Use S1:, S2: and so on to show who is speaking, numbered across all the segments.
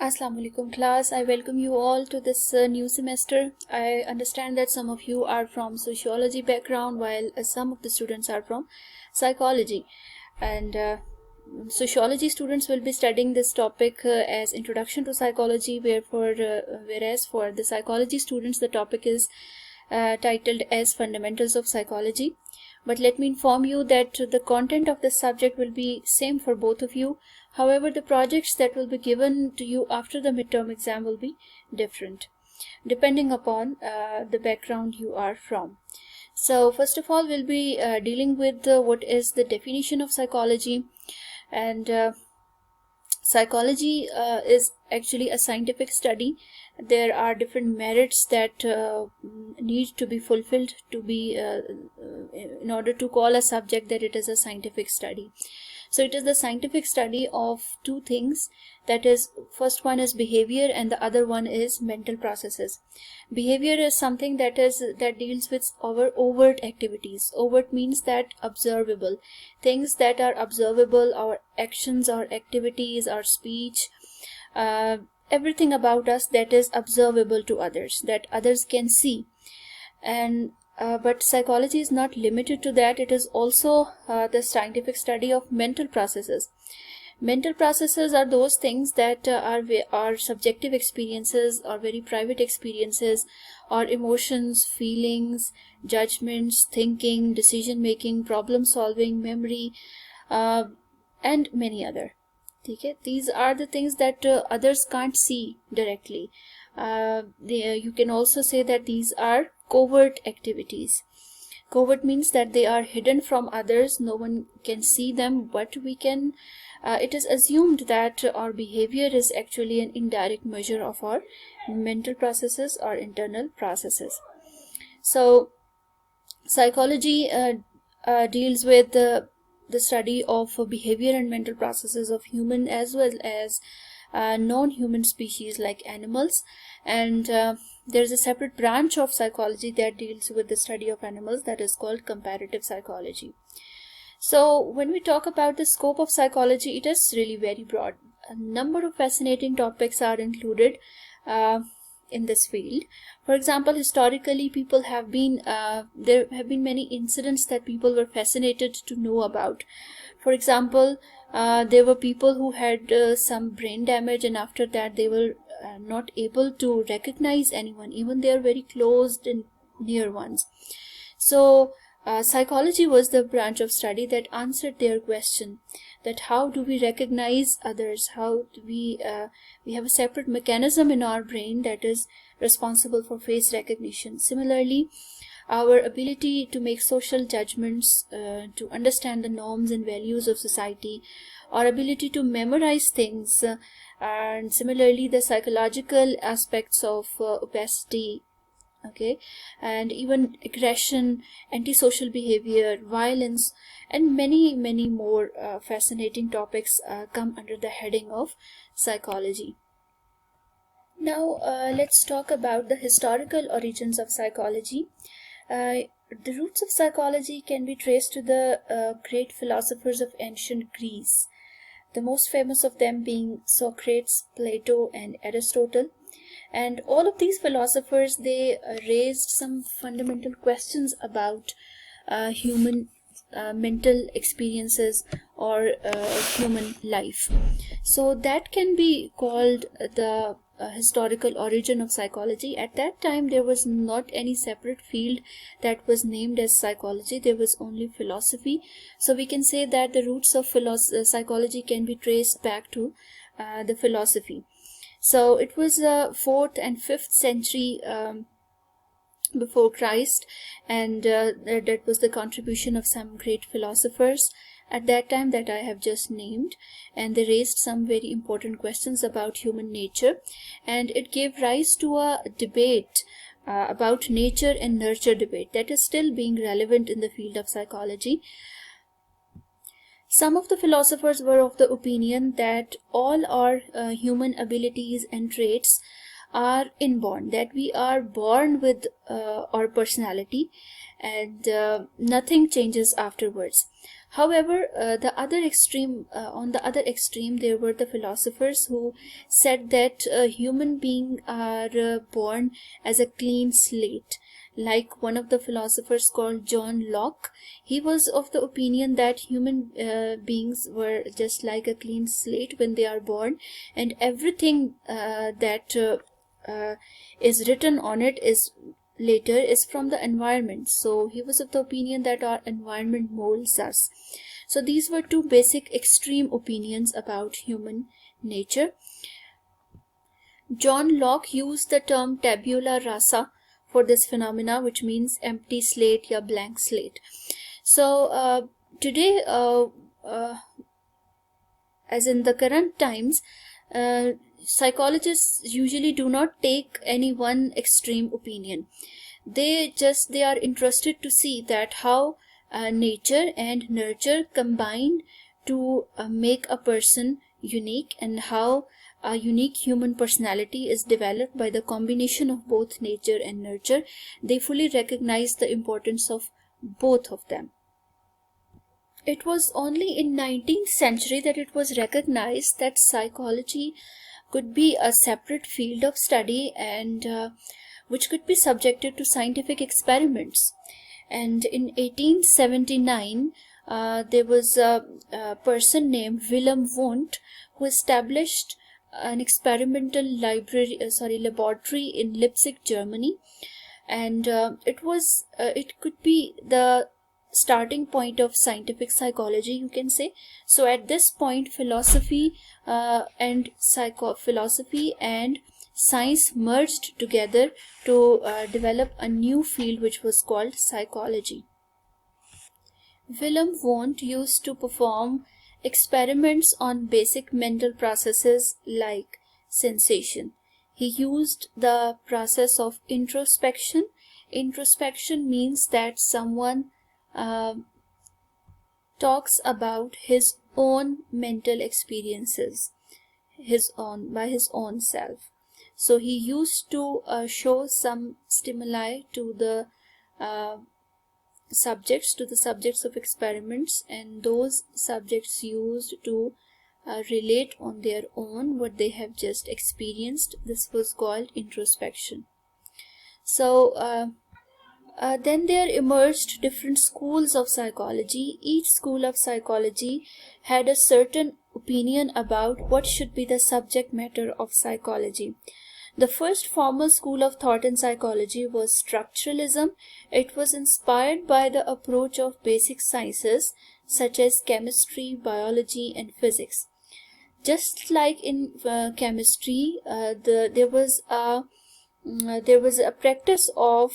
S1: Assalamu alaikum class. I welcome you all to this new semester. I understand that some of you are from sociology background while some of the students are from psychology, and sociology students will be studying this topic as introduction to psychology, whereas for the psychology students the topic is titled as fundamentals of psychology. But let me inform you that the content of this subject will be same for both of you. However, the projects that will be given to you after the midterm exam will be different, depending upon the background you are from. So first of all, we'll be dealing with what is the definition of psychology. And psychology is actually a scientific study. There are different merits that need to be fulfilled to be in order to call a subject that it is a scientific study. So it is the scientific study of two things, that is, first one is behavior and the other one is mental processes. Behavior is something that deals with our overt activities. Overt means that observable things that are observable, our actions, our activities, our speech, everything about us that is observable to others, that others can see. And but psychology is not limited to that. It is also the scientific study of mental processes. Mental processes are those things that are subjective experiences or very private experiences, or emotions, feelings, judgments, thinking, decision making, problem solving, memory, and many other. Okay? These are the things that others can't see directly. You can also say that these are covert activities. Covert means that they are hidden from others, no one can see them, but we can it is assumed that our behavior is actually an indirect measure of our mental processes or internal processes. So psychology deals with the study of behavior and mental processes of human as well as non-human species like animals, and there's a separate branch of psychology that deals with the study of animals, that is called comparative psychology. So when we talk about the scope of psychology, it is really very broad. A number of fascinating topics are included in this field. For example, historically people have been there have been many incidents that people were fascinated to know about. For example, there were people who had some brain damage, and after that they were not able to recognize anyone, even their very close and near ones. So psychology was the branch of study that answered their question, that how do we recognize others, how do we have a separate mechanism in our brain that is responsible for face recognition. Similarly, our ability to make social judgments, to understand the norms and values of society, our ability to memorize things, and similarly the psychological aspects of opacity, okay, and even aggression, antisocial behavior, violence, and many more fascinating topics come under the heading of psychology. Now let's talk about the historical origins of psychology. The roots of psychology can be traced to the great philosophers of ancient Greece, the most famous of them being Socrates, Plato, and Aristotle. And all of these philosophers, they raised some fundamental questions about human mental experiences or human life. So that can be called the historical origin of psychology. At that time there was not any separate field that was named as psychology, there was only philosophy. So we can say that the roots of psychology can be traced back to the philosophy. So it was 4th and 5th century before Christ, and that was the contribution of some great philosophers at that time that I have just named, and they raised some very important questions about human nature, and it gave rise to a debate about nature and nurture debate that is still being relevant in the field of psychology. Some of the philosophers were of the opinion that all our human abilities and traits are inborn, that we are born with our personality and nothing changes afterwards. However, on the other extreme, there were the philosophers who said that human beings are born as a clean slate. Like one of the philosophers called John Locke, he was of the opinion that human beings were just like a clean slate when they are born, and everything that is written on it is from the environment. So he was of the opinion that our environment molds us. So these were two basic extreme opinions about human nature. John Locke used the term tabula rasa for this phenomena, which means empty slate or blank slate. So today, as in the current times, psychologists usually do not take any one extreme opinion. They are interested to see that how nature and nurture combine to make a person unique, and how a unique human personality is developed by the combination of both nature and nurture. They fully recognize the importance of both of them. It was only in 19th century that it was recognized that psychology could be a separate field of study, and which could be subjected to scientific experiments. And in 1879, there was a person named Wilhelm Wundt who established an experimental laboratory in Leipzig, Germany, and it could be the starting point of scientific psychology, you can say. So at this point, philosophy and science merged together to develop a new field which was called psychology. Wilhelm Wundt used to perform experiments on basic mental processes like sensation. He used the process of introspection. Introspection means that someone talks about his own mental experiences by his own self. So he used to show some stimuli to the subjects of experiments, and those subjects used to relate on their own what they have just experienced. This was called introspection. So then there emerged different schools of psychology. Each school of psychology had a certain opinion about what should be the subject matter of psychology. The first formal school of thought in psychology was structuralism. It was inspired by the approach of basic sciences such as chemistry, biology, and physics. Just like in chemistry, there was a practice of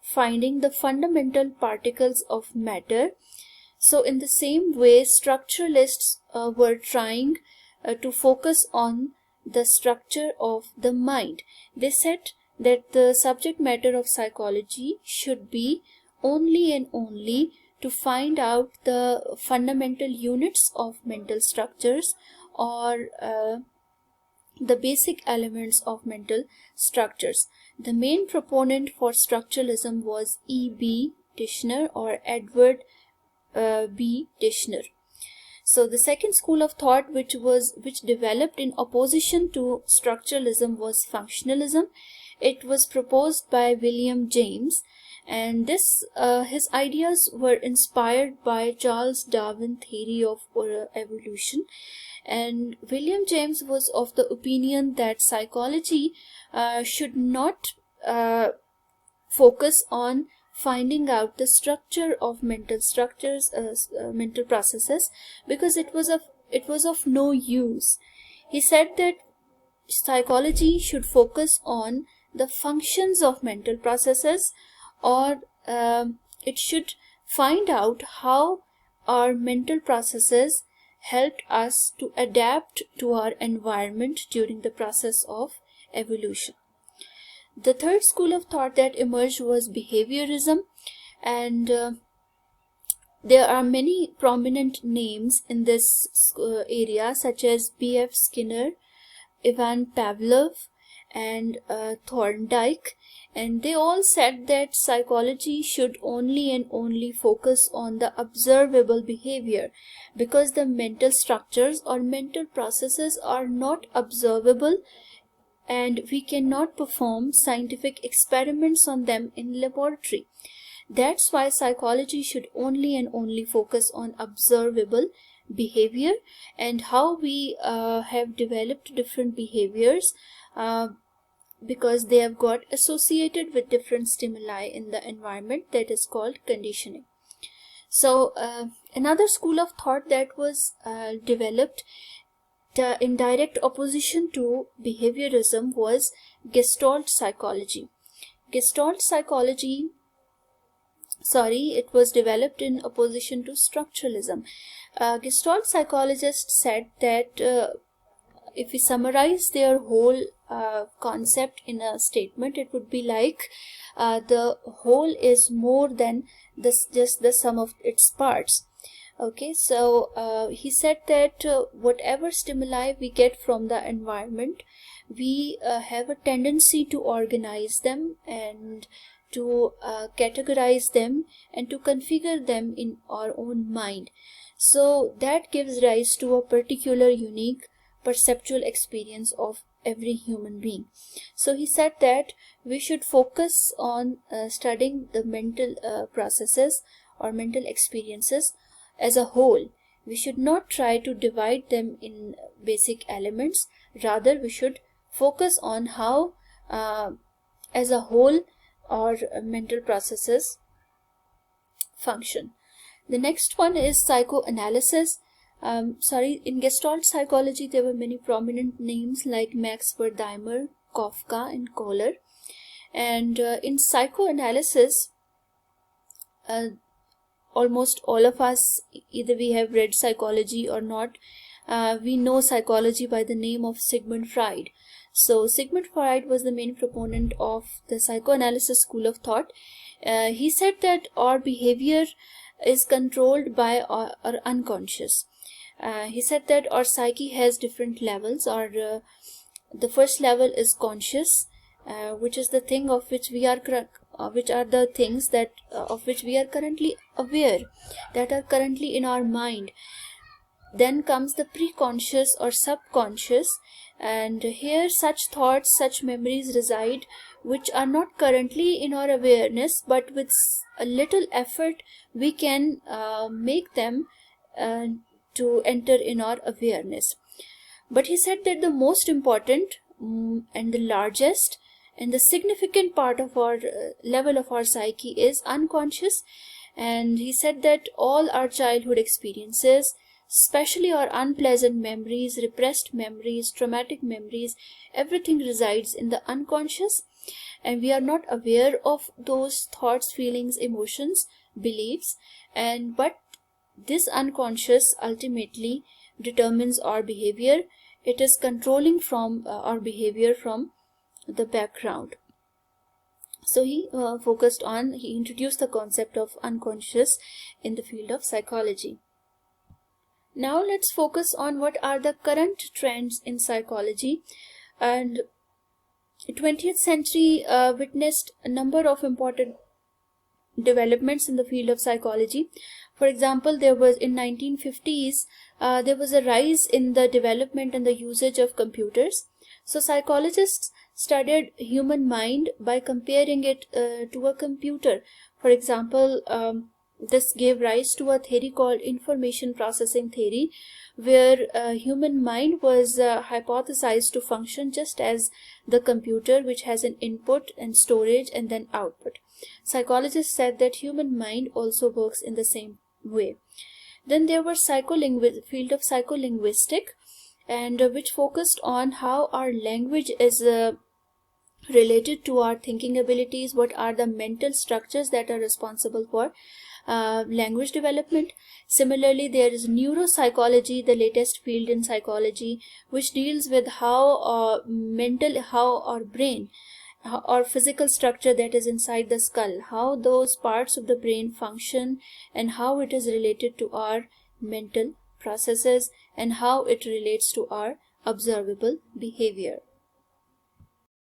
S1: finding the fundamental particles of matter. So in the same way, structuralists were trying to focus on the structure of the mind. They said that the subject matter of psychology should be only and only to find out the fundamental units of mental structures, or the basic elements of mental structures. The main proponent for structuralism was E.B. Tishner, or Edward B. Tishner. So the second school of thought which developed in opposition to structuralism was functionalism. It was proposed by William James, and his ideas were inspired by Charles Darwin's theory of evolution. And William James was of the opinion that psychology should not focus on finding out the structure of mental processes, because it was of no use. He said that psychology should focus on the functions of mental processes, or it should find out how our mental processes helped us to adapt to our environment during the process of evolution. The third school of thought that emerged was behaviorism, and there are many prominent names in this area, such as B.F. Skinner, Ivan Pavlov, and Thorndike, and they all said that psychology should only and only focus on the observable behavior, because the mental structures or mental processes are not observable and we cannot perform scientific experiments on them in laboratory. That's why psychology should only and only focus on observable behavior and how we have developed different behaviors because they have got associated with different stimuli in the environment, that is called conditioning. So another school of thought that was developed in direct opposition to behaviorism was Gestalt psychology. Gestalt psychology, it was developed in opposition to structuralism. Gestalt psychologists said that if we summarize their whole concept in a statement, it would be like the whole is more than just the sum of its parts. Okay, so he said that whatever stimuli we get from the environment, we have a tendency to organize them and to categorize them and to configure them in our own mind. So that gives rise to a particular unique perceptual experience of every human being. So he said that we should focus on studying the mental processes or mental experiences as a whole. We should not try to divide them in basic elements. Rather, we should focus on how as a whole our mental processes function. The next one is psychoanalysis. In Gestalt psychology, there were many prominent names like Max Wertheimer, Kafka, and Kohler. And in psychoanalysis, almost all of us, either we have read psychology or not, we know psychology by the name of Sigmund Freud. So Sigmund Freud was the main proponent of the psychoanalysis school of thought. He said that our behavior is controlled by our unconscious. He said that our psyche has different levels. The first level is conscious, which is the thing of which we are which are the things that of which we are currently aware, that are currently in our mind. Then comes the preconscious or subconscious, and here such thoughts, such memories reside which are not currently in our awareness, but with a little effort we can make them to enter in our awareness. But he said that the most important and the largest and the significant part of our level of our psyche is unconscious. And he said that all our childhood experiences, especially our unpleasant memories, repressed memories, traumatic memories, everything resides in the unconscious, and we are not aware of those thoughts, feelings, emotions, beliefs, but this unconscious ultimately determines our behavior. It is controlling from our behavior from the background. So he introduced the concept of unconscious in the field of psychology. Now let's focus on what are the current trends in psychology. And 20th century witnessed a number of important developments in the field of psychology. For example, there was in 1950s there was a rise in the development and the usage of computers. So psychologists studied human mind by comparing it to a computer. For example, this gave rise to a theory called information processing theory, where human mind was hypothesized to function just as the computer, which has an input and storage and then output. Psychologists said that human mind also works in the same way. Then there was field of psycholinguistic, and which focused on how our language is related to our thinking abilities, what are the mental structures that are responsible for language development. Similarly, there is neuropsychology, the latest field in psychology, which deals with how our brain, our physical structure that is inside the skull, how those parts of the brain function and how it is related to our mental processes and how it relates to our observable behavior.